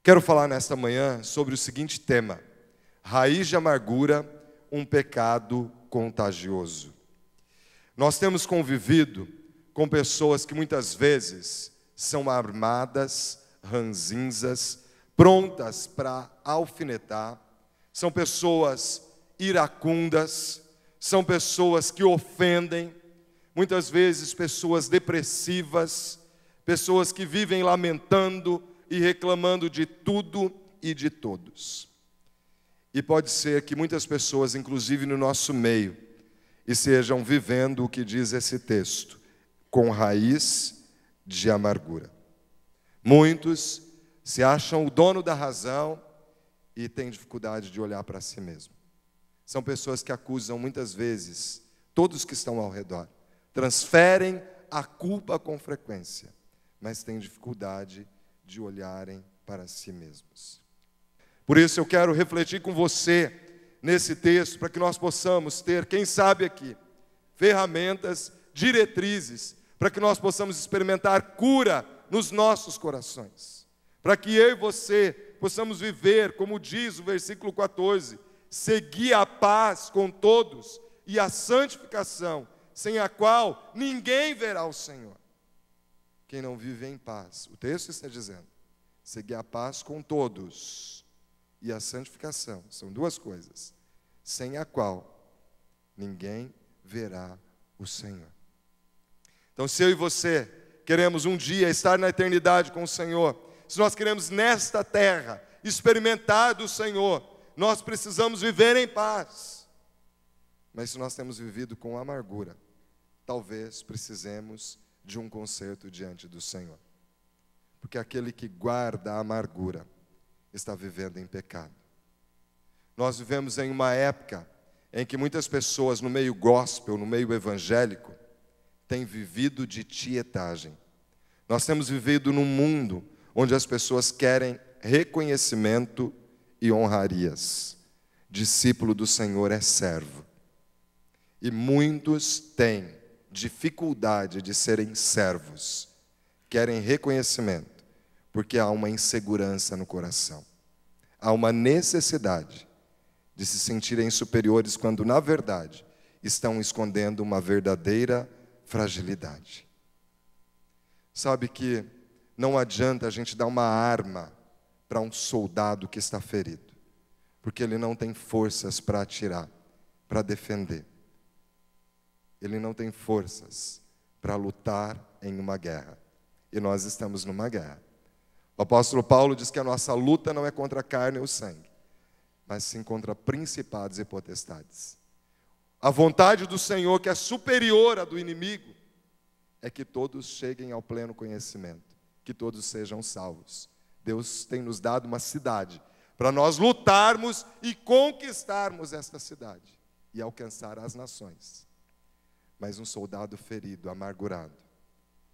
Quero falar nesta manhã sobre o seguinte tema: raiz de amargura, um pecado contagioso. Nós temos convivido com pessoas que muitas vezes são armadas, ranzinzas, prontas para alfinetar, são pessoas iracundas, são pessoas que ofendem, muitas vezes pessoas depressivas, pessoas que vivem lamentando e reclamando de tudo e de todos. E pode ser que muitas pessoas, inclusive no nosso meio, estejam vivendo o que diz esse texto, com raiz de amargura. Muitos se acham o dono da razão e têm dificuldade de olhar para si mesmo. São pessoas que acusam muitas vezes todos que estão ao redor, transferem a culpa com frequência, mas têm dificuldade de olharem para si mesmos. Por isso eu quero refletir com você nesse texto, para que nós possamos ter, quem sabe aqui, ferramentas, diretrizes, para que nós possamos experimentar cura nos nossos corações. Para que eu e você possamos viver, como diz o versículo 14, seguir a paz com todos e a santificação, sem a qual ninguém verá o Senhor. Quem não vive em paz, o texto está dizendo, seguir a paz com todos e a santificação, são duas coisas, sem a qual ninguém verá o Senhor. Então, se eu e você queremos um dia estar na eternidade com o Senhor, se nós queremos nesta terra experimentar do Senhor, nós precisamos viver em paz. Mas se nós temos vivido com amargura, talvez precisemos de um conserto diante do Senhor. Porque aquele que guarda a amargura está vivendo em pecado. Nós vivemos em uma época em que muitas pessoas no meio gospel, no meio evangélico, têm vivido de tietagem. Nós temos vivido num mundo onde as pessoas querem reconhecimento e honrarias. Discípulo do Senhor é servo. E muitos têm dificuldade de serem servos, querem reconhecimento, porque há uma insegurança no coração. Há uma necessidade de se sentirem superiores quando, na verdade, estão escondendo uma verdadeira fragilidade. Sabe que não adianta a gente dar uma arma para um soldado que está ferido, porque ele não tem forças para atirar, para defender. Ele não tem forças para lutar em uma guerra. E nós estamos numa guerra. O apóstolo Paulo diz que a nossa luta não é contra a carne ou sangue, mas sim contra principados e potestades. A vontade do Senhor, que é superior à do inimigo, é que todos cheguem ao pleno conhecimento, que todos sejam salvos. Deus tem nos dado uma cidade para nós lutarmos e conquistarmos esta cidade e alcançar as nações. Mas um soldado ferido, amargurado,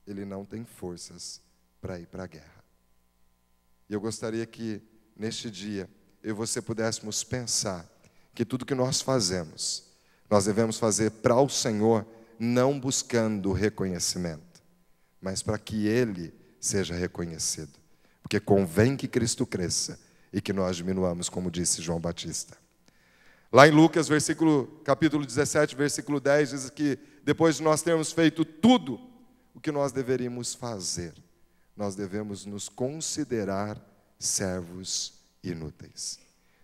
ele não tem forças para ir para a guerra. E eu gostaria que, neste dia, eu e você pudéssemos pensar que tudo que nós fazemos, nós devemos fazer para o Senhor, não buscando reconhecimento, mas para que Ele seja reconhecido. Porque convém que Cristo cresça e que nós diminuamos, como disse João Batista. Lá em Lucas, capítulo 17, versículo 10, diz que depois de nós termos feito tudo o que nós deveríamos fazer, nós devemos nos considerar servos inúteis.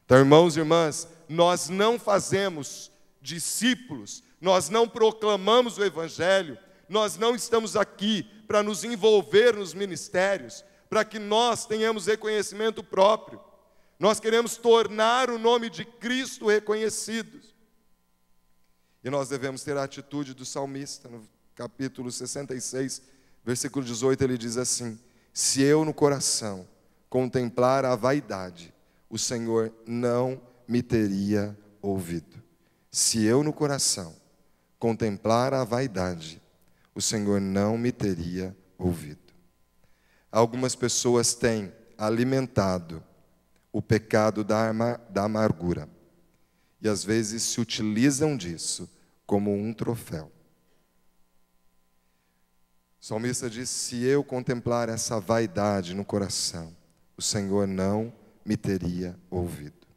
Então, irmãos e irmãs, nós não fazemos discípulos, nós não proclamamos o Evangelho, nós não estamos aqui para nos envolver nos ministérios, para que nós tenhamos reconhecimento próprio. Nós queremos tornar o nome de Cristo reconhecido. E nós devemos ter a atitude do salmista, no capítulo 66, versículo 18, ele diz assim: se eu no coração contemplar a vaidade, o Senhor não me teria ouvido. Se eu no coração contemplar a vaidade, o Senhor não me teria ouvido. Algumas pessoas têm alimentado o pecado da amargura e às vezes se utilizam disso como um troféu. O salmista diz: se eu contemplar essa vaidade no coração, o Senhor não me teria ouvido.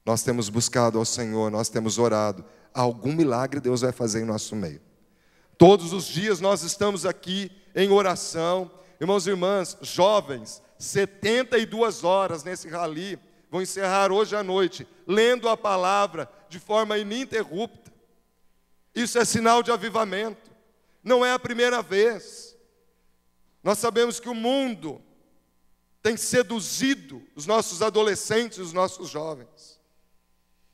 Nós temos buscado ao Senhor, nós temos orado. Algum milagre Deus vai fazer em nosso meio. Todos os dias nós estamos aqui em oração. Irmãos e irmãs, jovens, 72 horas nesse rally. Vou encerrar hoje à noite, lendo a palavra de forma ininterrupta. Isso é sinal de avivamento. Não é a primeira vez. Nós sabemos que o mundo tem seduzido os nossos adolescentes e os nossos jovens.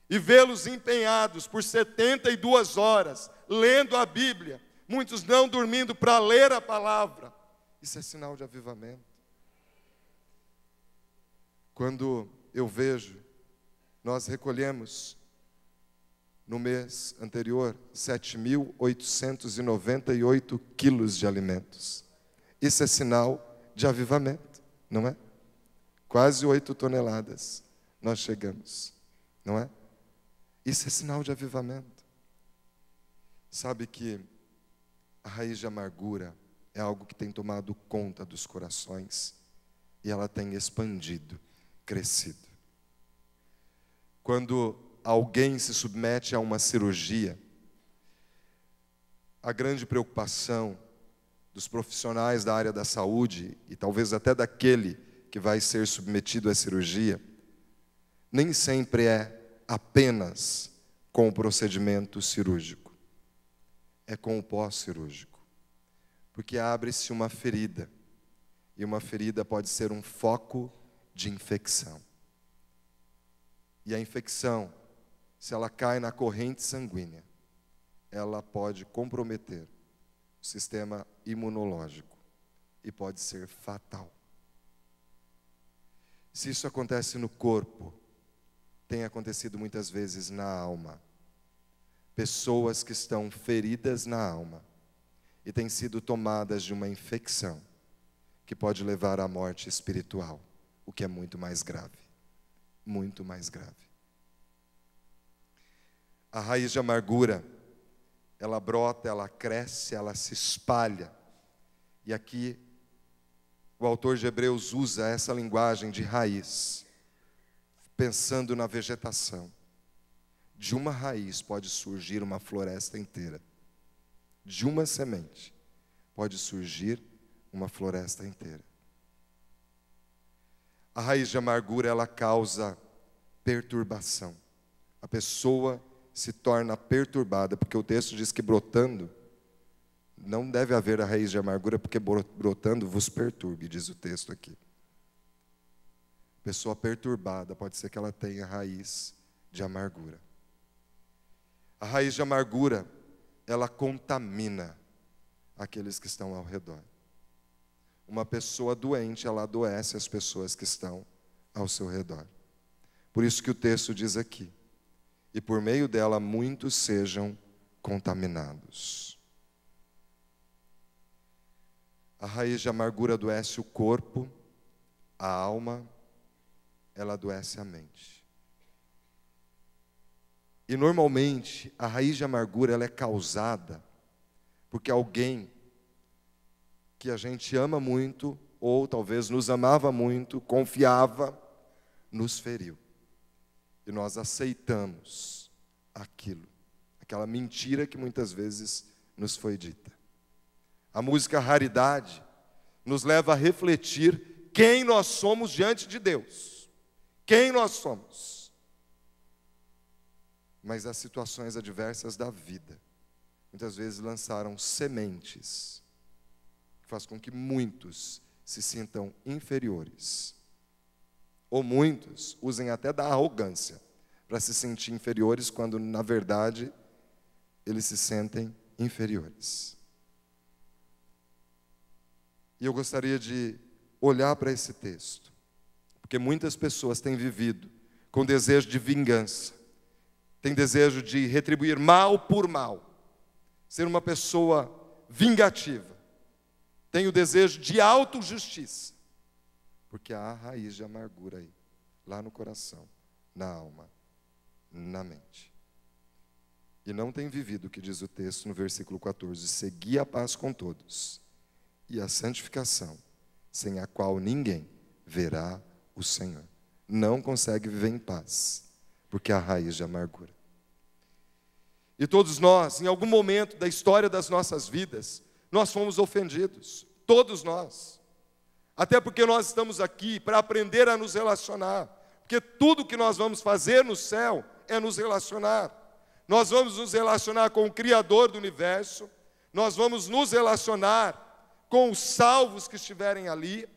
E vê-los empenhados por 72 horas, lendo a Bíblia, muitos não dormindo para ler a palavra. Isso é sinal de avivamento. Quando eu vejo, nós recolhemos no mês anterior 7.898 quilos de alimentos. Isso é sinal de avivamento, não é? Quase 8 toneladas nós chegamos, não é? Isso é sinal de avivamento. Sabe que a raiz de amargura é algo que tem tomado conta dos corações e ela tem expandido, crescido. Quando alguém se submete a uma cirurgia, a grande preocupação dos profissionais da área da saúde e talvez até daquele que vai ser submetido à cirurgia, nem sempre é apenas com o procedimento cirúrgico, é com o pós-cirúrgico, porque abre-se uma ferida, e uma ferida pode ser um foco de infecção. E a infecção, se ela cai na corrente sanguínea, ela pode comprometer o sistema imunológico e pode ser fatal. Se isso acontece no corpo, tem acontecido muitas vezes na alma. Pessoas que estão feridas na alma e têm sido tomadas de uma infecção que pode levar à morte espiritual, o que é muito mais grave. Muito mais grave. A raiz de amargura, ela brota, ela cresce, ela se espalha. E aqui o autor de Hebreus usa essa linguagem de raiz, pensando na vegetação. De uma raiz pode surgir uma floresta inteira. De uma semente pode surgir uma floresta inteira. A raiz de amargura, ela causa perturbação. A pessoa se torna perturbada, porque o texto diz que brotando, não deve haver a raiz de amargura, porque brotando vos perturbe, diz o texto aqui. Pessoa perturbada, pode ser que ela tenha raiz de amargura. A raiz de amargura, ela contamina aqueles que estão ao redor. Uma pessoa doente, ela adoece as pessoas que estão ao seu redor. Por isso que o texto diz aqui, e por meio dela muitos sejam contaminados. A raiz de amargura adoece o corpo, a alma, ela adoece a mente. E normalmente a raiz de amargura, ela é causada porque alguém que a gente ama muito, ou talvez nos amava muito, confiava, nos feriu. E nós aceitamos aquilo, aquela mentira que muitas vezes nos foi dita. A música Raridade nos leva a refletir quem nós somos diante de Deus. Quem nós somos. Mas as situações adversas da vida, muitas vezes lançaram sementes, que faz com que muitos se sintam inferiores. Ou muitos usem até da arrogância para se sentir inferiores, quando na verdade eles se sentem inferiores. E eu gostaria de olhar para esse texto, porque muitas pessoas têm vivido com desejo de vingança, têm desejo de retribuir mal por mal, ser uma pessoa vingativa, tem o desejo de autojustiça, porque há raiz de amargura aí, lá no coração, na alma, na mente. E não tem vivido o que diz o texto no versículo 14: segui a paz com todos e a santificação, sem a qual ninguém verá o Senhor. Não consegue viver em paz, porque é a raiz de amargura. E todos nós, em algum momento da história das nossas vidas, nós fomos ofendidos. Todos nós. Até porque nós estamos aqui para aprender a nos relacionar. Porque tudo que nós vamos fazer no céu é nos relacionar. Nós vamos nos relacionar com o Criador do universo. Nós vamos nos relacionar com os salvos que estiverem ali.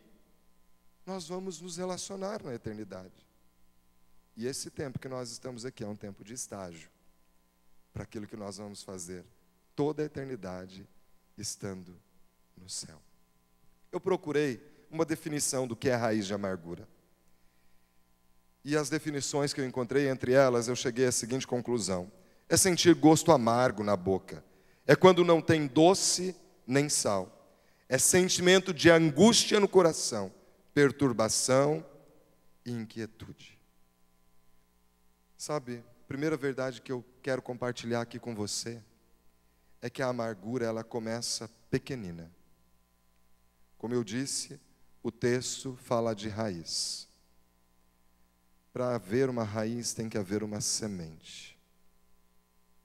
Nós vamos nos relacionar na eternidade. E esse tempo que nós estamos aqui é um tempo de estágio para aquilo que nós vamos fazer toda a eternidade estando no céu. Eu procurei uma definição do que é raiz de amargura. E as definições que eu encontrei, entre elas, eu cheguei à seguinte conclusão: é sentir gosto amargo na boca. É quando não tem doce nem sal. É sentimento de angústia no coração, perturbação e inquietude. Sabe, a primeira verdade que eu quero compartilhar aqui com você é que a amargura, ela começa pequenina. Como eu disse, o texto fala de raiz. Para haver uma raiz tem que haver uma semente.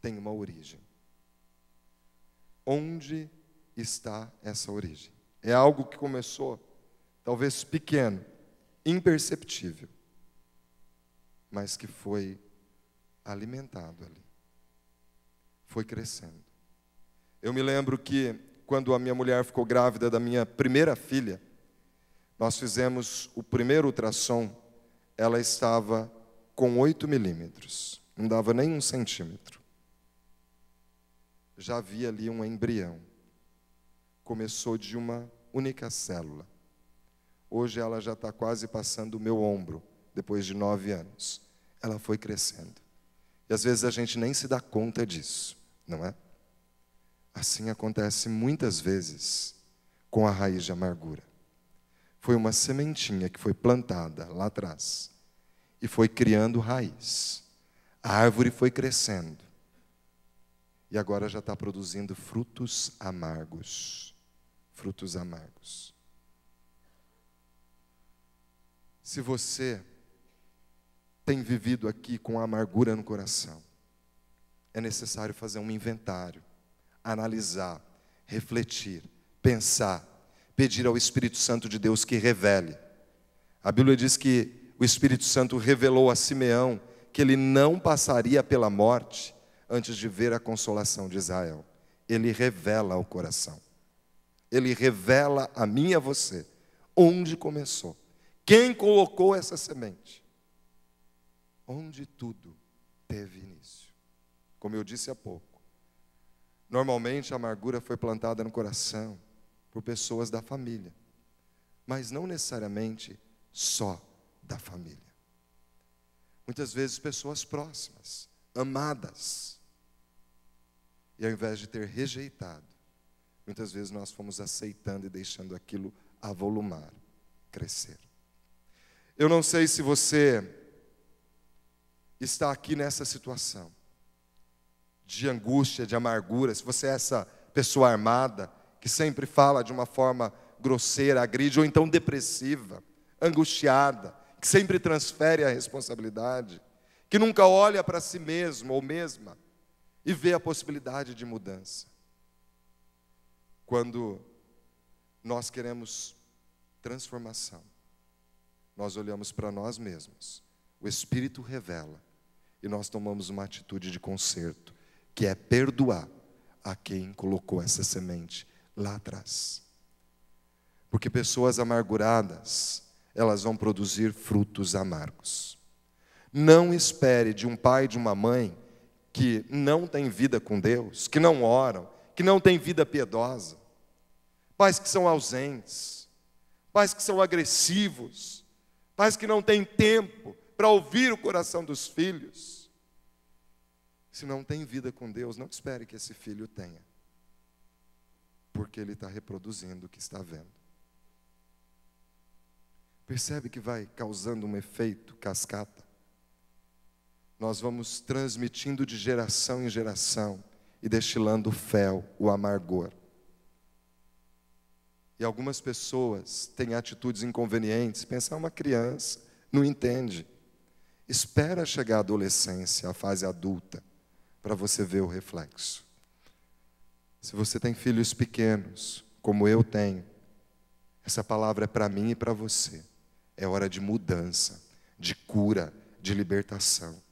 Tem uma origem. Onde está essa origem? É algo que começou, talvez pequeno, imperceptível, mas que foi alimentado ali. Foi crescendo. Eu me lembro que quando a minha mulher ficou grávida da minha primeira filha, nós fizemos o primeiro ultrassom, ela estava com 8 milímetros, não dava nem 1 centímetro. Já havia ali um embrião. Começou de uma única célula. Hoje ela já está quase passando o meu ombro, depois de 9 anos. Ela foi crescendo. E às vezes a gente nem se dá conta disso, não é? Assim acontece muitas vezes com a raiz de amargura. Foi uma sementinha que foi plantada lá atrás e foi criando raiz. A árvore foi crescendo e agora já está produzindo frutos amargos. Frutos amargos. Se você tem vivido aqui com a amargura no coração, é necessário fazer um inventário, analisar, refletir, pensar, pedir ao Espírito Santo de Deus que revele. A Bíblia diz que o Espírito Santo revelou a Simeão que ele não passaria pela morte antes de ver a consolação de Israel. Ele revela ao coração. Ele revela a mim e a você onde começou. Quem colocou essa semente? Onde tudo teve início. Como eu disse há pouco, normalmente a amargura foi plantada no coração por pessoas da família, mas não necessariamente só da família. Muitas vezes pessoas próximas, amadas, e ao invés de ter rejeitado, muitas vezes nós fomos aceitando e deixando aquilo avolumar, crescer. Eu não sei se você está aqui nessa situação de angústia, de amargura, se você é essa pessoa armada, que sempre fala de uma forma grosseira, agride, ou então depressiva, angustiada, que sempre transfere a responsabilidade, que nunca olha para si mesmo ou mesma e vê a possibilidade de mudança. Quando nós queremos transformação, nós olhamos para nós mesmos, o Espírito revela, e nós tomamos uma atitude de conserto, que é perdoar a quem colocou essa semente lá atrás. Porque pessoas amarguradas, elas vão produzir frutos amargos. Não espere de um pai e de uma mãe que não tem vida com Deus, que não oram, que não tem vida piedosa, pais que são ausentes, pais que são agressivos, pais que não têm tempo para ouvir o coração dos filhos. Se não tem vida com Deus, não espere que esse filho tenha, porque ele está reproduzindo o que está vendo. Percebe que vai causando um efeito cascata? Nós vamos transmitindo de geração em geração e destilando o fel, o amargor. E algumas pessoas têm atitudes inconvenientes, pensam, é uma criança, não entende. Espera chegar a adolescência, a fase adulta, para você ver o reflexo. Se você tem filhos pequenos, como eu tenho, essa palavra é para mim e para você. É hora de mudança, de cura, de libertação.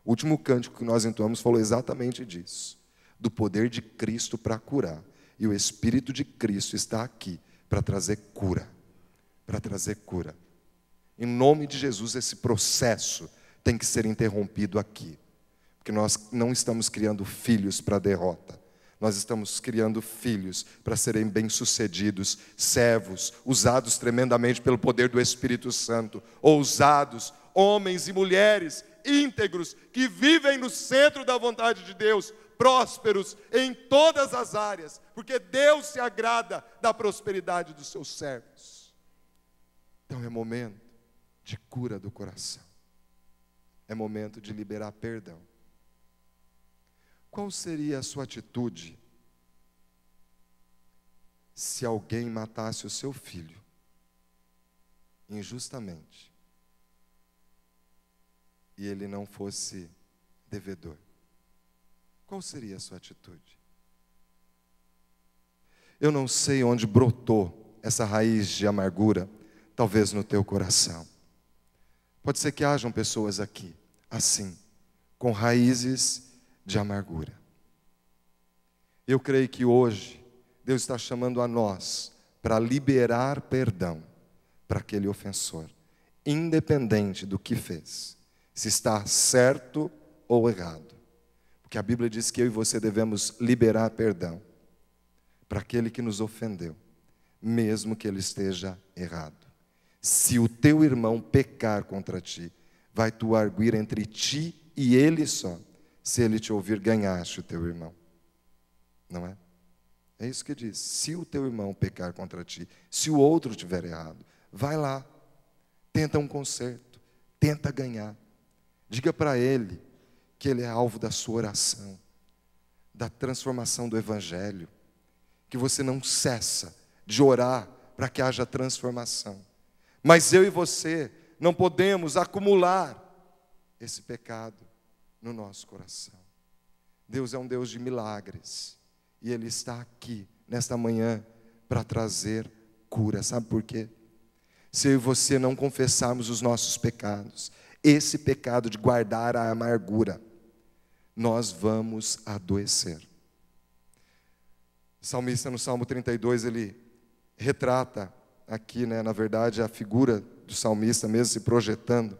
O último cântico que nós entoamos falou exatamente disso. Do poder de Cristo para curar. E o Espírito de Cristo está aqui para trazer cura. Para trazer cura. Em nome de Jesus, esse processo tem que ser interrompido aqui. Porque nós não estamos criando filhos para derrota. Nós estamos criando filhos para serem bem-sucedidos, servos, usados tremendamente pelo poder do Espírito Santo, ousados, homens e mulheres íntegros, que vivem no centro da vontade de Deus, prósperos em todas as áreas, porque Deus se agrada da prosperidade dos seus servos. Então é momento de cura do coração. É momento de liberar perdão. Qual seria a sua atitude se alguém matasse o seu filho injustamente e ele não fosse devedor? Qual seria a sua atitude? Eu não sei onde brotou essa raiz de amargura, talvez no teu coração. Pode ser que hajam pessoas aqui, assim, com raízes de amargura. Eu creio que hoje Deus está chamando a nós para liberar perdão para aquele ofensor, independente do que fez, se está certo ou errado. Porque a Bíblia diz que eu e você devemos liberar perdão para aquele que nos ofendeu, mesmo que ele esteja errado. Se o teu irmão pecar contra ti, vai tu arguir entre ti e ele só. Se ele te ouvir, ganhaste o teu irmão. Não é? É isso que diz. Se o teu irmão pecar contra ti, se o outro tiver errado, vai lá, tenta um conserto, tenta ganhar. Diga para ele que ele é alvo da sua oração, da transformação do Evangelho, que você não cessa de orar para que haja transformação. Mas eu e você não podemos acumular esse pecado no nosso coração. Deus é um Deus de milagres e Ele está aqui nesta manhã para trazer cura. Sabe por quê? Se eu e você não confessarmos os nossos pecados, esse pecado de guardar a amargura, nós vamos adoecer. O salmista no Salmo 32, ele retrata aqui, na verdade, a figura do salmista mesmo se projetando.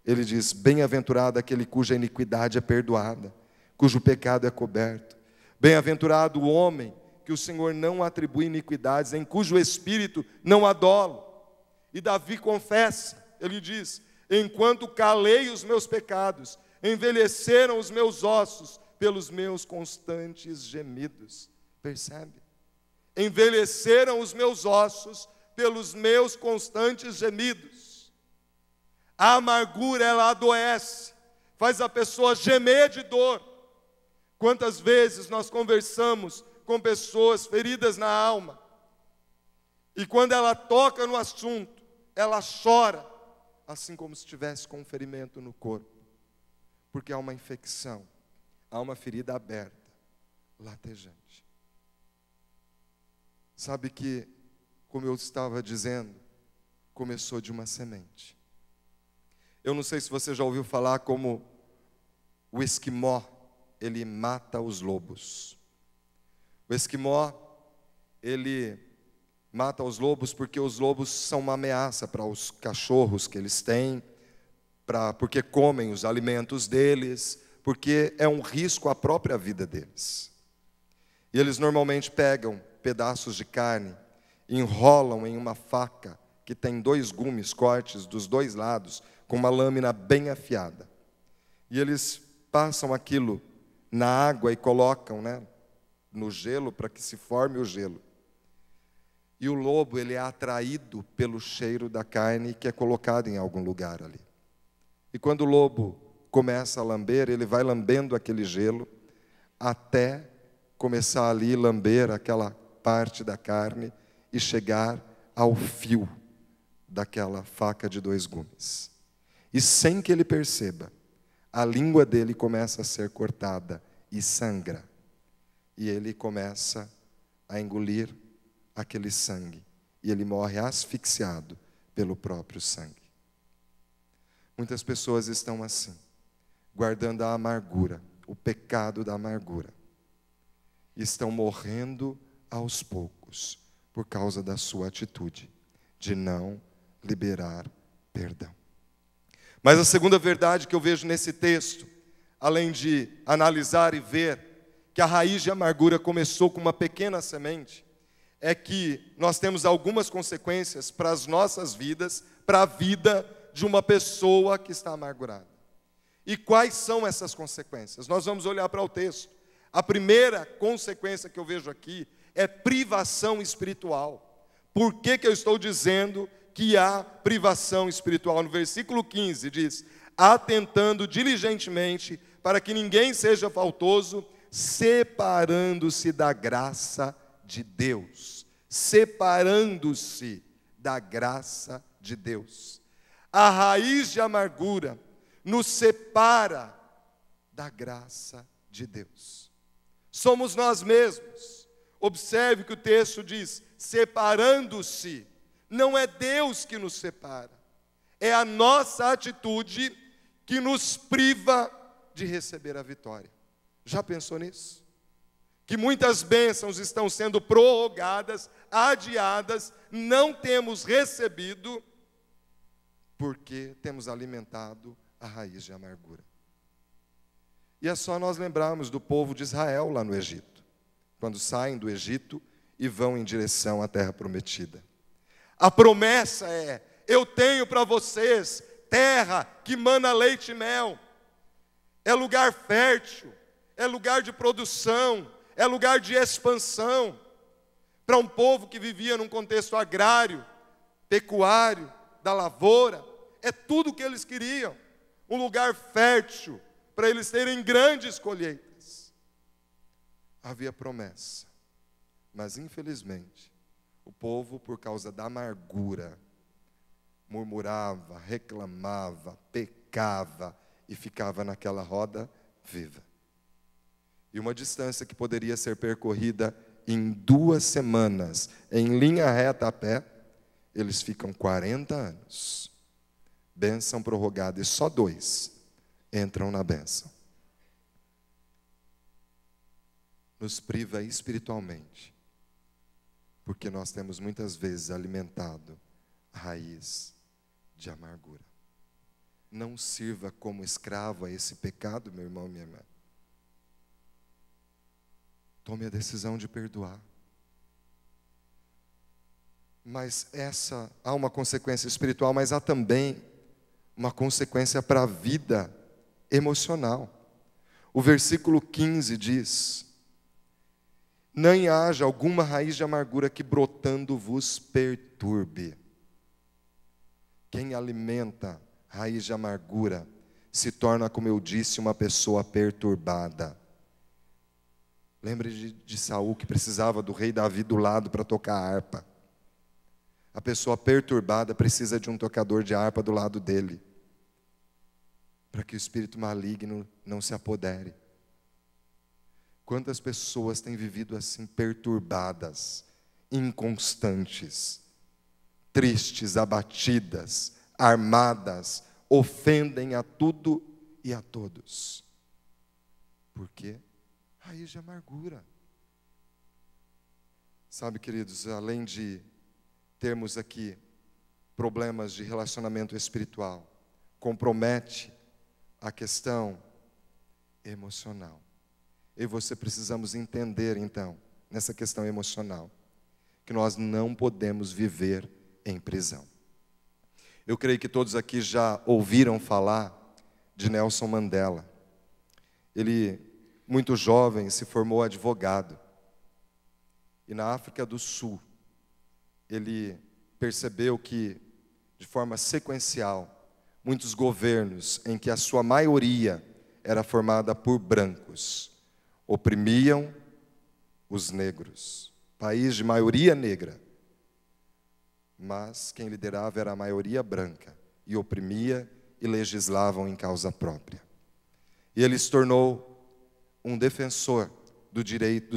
Ele diz, bem-aventurado aquele cuja iniquidade é perdoada, cujo pecado é coberto. Bem-aventurado o homem que o Senhor não atribui iniquidades, em cujo espírito não há dolo. E Davi confessa, ele diz, enquanto calei os meus pecados, envelheceram os meus ossos pelos meus constantes gemidos. Percebe? Envelheceram os meus ossos pelos meus constantes gemidos. A amargura, ela adoece, faz a pessoa gemer de dor. Quantas vezes nós conversamos com pessoas feridas na alma, e quando ela toca no assunto, ela chora, assim como se estivesse com um ferimento no corpo, porque há uma infecção, há uma ferida aberta, latejante. Sabe que, como eu estava dizendo, começou de uma semente. Eu não sei se você já ouviu falar como o esquimó, ele mata os lobos. O esquimó, ele mata os lobos porque os lobos são uma ameaça para os cachorros que eles têm, porque comem os alimentos deles, porque é um risco à própria vida deles. E eles normalmente pegam pedaços de carne, enrolam em uma faca que tem 2 gumes, cortes dos 2 lados, com uma lâmina bem afiada. E eles passam aquilo na água e colocam, no gelo para que se forme o gelo. E o lobo, ele é atraído pelo cheiro da carne que é colocado em algum lugar ali. E quando o lobo começa a lamber, ele vai lambendo aquele gelo até começar ali a lamber aquela parte da carne e chegar ao fio daquela faca de 2 gumes. E sem que ele perceba, a língua dele começa a ser cortada e sangra. E ele começa a engolir aquele sangue. E ele morre asfixiado pelo próprio sangue. Muitas pessoas estão assim, guardando a amargura, o pecado da amargura. E estão morrendo aos poucos por causa da sua atitude de não liberar perdão. Mas a segunda verdade que eu vejo nesse texto, além de analisar e ver que a raiz de amargura começou com uma pequena semente, é que nós temos algumas consequências para as nossas vidas, para a vida de uma pessoa que está amargurada. E quais são essas consequências? Nós vamos olhar para o texto. A primeira consequência que eu vejo aqui é privação espiritual. Por que eu estou dizendo que há privação espiritual? No versículo 15 diz: atentando diligentemente para que ninguém seja faltoso, separando-se da graça de Deus. Separando-se da graça de Deus. A raiz de amargura nos separa da graça de Deus. Somos nós mesmos. Observe que o texto diz: separando-se. Não é Deus que nos separa, é a nossa atitude que nos priva de receber a vitória. Já pensou nisso? Que muitas bênçãos estão sendo prorrogadas, adiadas, não temos recebido, porque temos alimentado a raiz de amargura. E é só nós lembrarmos do povo de Israel lá no Egito, quando saem do Egito e vão em direção à terra prometida. A promessa é: eu tenho para vocês terra que mana leite e mel. É lugar fértil, é lugar de produção, é lugar de expansão. Para um povo que vivia num contexto agrário, pecuário, da lavoura, é tudo o que eles queriam. Um lugar fértil, para eles terem grandes colheitas. Havia promessa, mas infelizmente, o povo, por causa da amargura, murmurava, reclamava, pecava e ficava naquela roda viva. E uma distância que poderia ser percorrida em 2 semanas, em linha reta a pé, eles ficam 40 anos. Bênção prorrogada, e só 2 entram na bênção. Nos priva espiritualmente, porque nós temos muitas vezes alimentado a raiz de amargura. Não sirva como escravo a esse pecado, meu irmão, minha irmã. Tome a decisão de perdoar. Mas há uma consequência espiritual, mas há também uma consequência para a vida emocional. O versículo 15 diz: nem haja alguma raiz de amargura que brotando vos perturbe. Quem alimenta raiz de amargura se torna, como eu disse, uma pessoa perturbada. Lembre de Saul, que precisava do rei Davi do lado para tocar a harpa. A pessoa perturbada precisa de um tocador de harpa do lado dele, para que o espírito maligno não se apodere. Quantas pessoas têm vivido assim, perturbadas, inconstantes, tristes, abatidas, armadas, ofendem a tudo e a todos. Por quê? Raiz de amargura. Sabe, queridos, além de termos aqui problemas de relacionamento espiritual, compromete a questão emocional. Eu e você precisamos entender, então, nessa questão emocional, que nós não podemos viver em prisão. Eu creio que todos aqui já ouviram falar de Nelson Mandela. Ele, muito jovem, se formou advogado. E na África do Sul, ele percebeu que, de forma sequencial, muitos governos em que a sua maioria era formada por brancos, oprimiam os negros. País de maioria negra, mas quem liderava era a maioria branca, e oprimia e legislavam em causa própria. E ele se tornou um defensor dos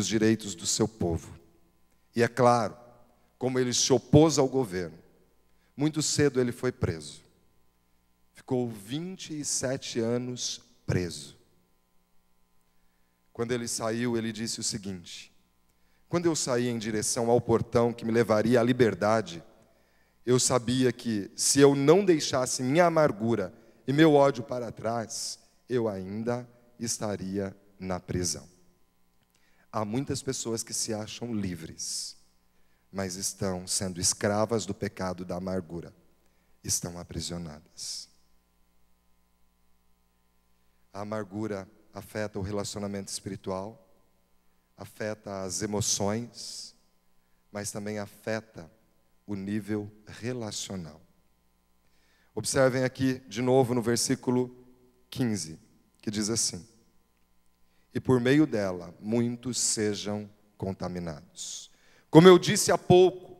direitos do seu povo. E é claro, como ele se opôs ao governo, muito cedo ele foi preso. Ficou 27 anos preso. Quando ele saiu, ele disse o seguinte: quando eu saí em direção ao portão que me levaria à liberdade, eu sabia que, se eu não deixasse minha amargura e meu ódio para trás, eu ainda estaria na prisão. Há muitas pessoas que se acham livres, mas estão sendo escravas do pecado da amargura. Estão aprisionadas. A amargura afeta o relacionamento espiritual, afeta as emoções, mas também afeta o nível relacional. Observem aqui de novo no versículo 15, que diz assim: e por meio dela muitos sejam contaminados. Como eu disse há pouco,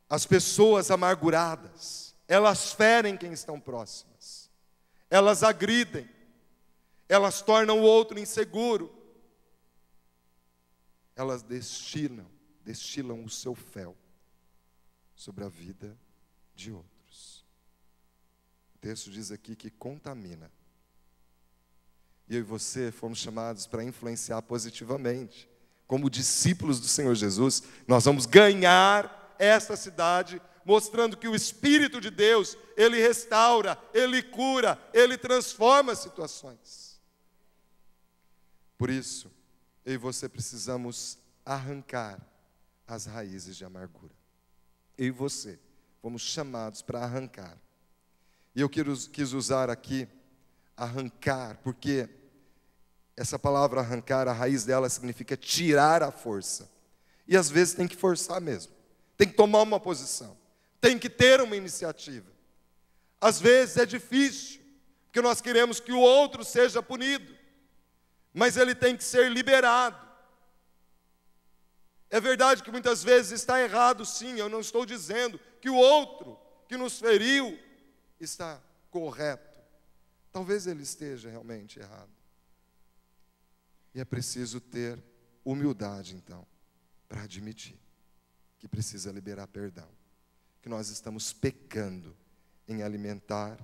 as pessoas amarguradas, elas ferem quem estão próximas, elas agridem, elas tornam o outro inseguro, elas destilam o seu fel sobre a vida de outros. O texto diz aqui que contamina. E eu e você fomos chamados para influenciar positivamente. Como discípulos do Senhor Jesus, nós vamos ganhar esta cidade, mostrando que o Espírito de Deus, Ele restaura, Ele cura, Ele transforma situações. Por isso, eu e você precisamos arrancar as raízes de amargura. Eu e você fomos chamados para arrancar. E eu quis usar aqui arrancar, porque essa palavra arrancar, a raiz dela significa tirar a força. E às vezes tem que forçar mesmo. Tem que tomar uma posição. Tem que ter uma iniciativa. Às vezes é difícil, porque nós queremos que o outro seja punido. Mas ele tem que ser liberado. É verdade que muitas vezes está errado, sim. Eu não estou dizendo que o outro que nos feriu está correto. Talvez ele esteja realmente errado. E é preciso ter humildade, então, para admitir que precisa liberar perdão. Que nós estamos pecando em alimentar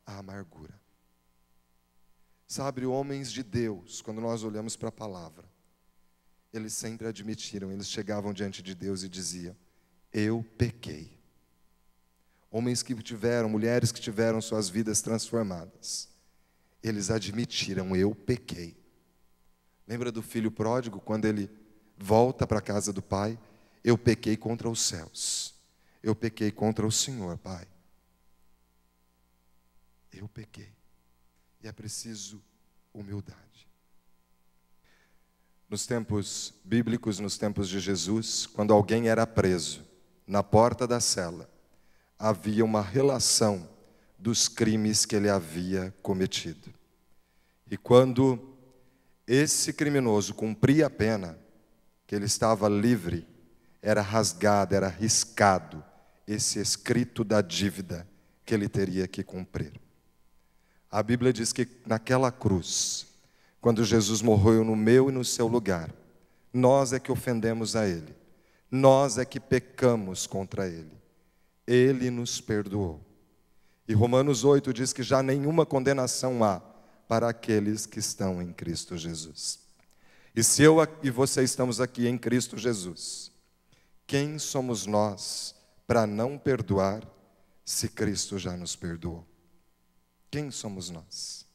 a amargura. Sabe, homens de Deus, quando nós olhamos para a palavra, eles sempre admitiram, eles chegavam diante de Deus e diziam: eu pequei. Homens que tiveram, mulheres que tiveram suas vidas transformadas, eles admitiram: eu pequei. Lembra do filho pródigo, quando ele volta para a casa do pai? Eu pequei contra os céus. Eu pequei contra o Senhor, Pai. Eu pequei. E é preciso humildade. Nos tempos bíblicos, nos tempos de Jesus, quando alguém era preso, na porta da cela, havia uma relação dos crimes que ele havia cometido. E quando esse criminoso cumpria a pena, que ele estava livre, era rasgado, era riscado esse escrito da dívida que ele teria que cumprir. A Bíblia diz que naquela cruz, quando Jesus morreu no meu e no seu lugar, nós é que ofendemos a Ele, nós é que pecamos contra Ele. Ele nos perdoou. E Romanos 8 diz que já nenhuma condenação há para aqueles que estão em Cristo Jesus. E se eu e você estamos aqui em Cristo Jesus, quem somos nós para não perdoar se Cristo já nos perdoou? Quem somos nós?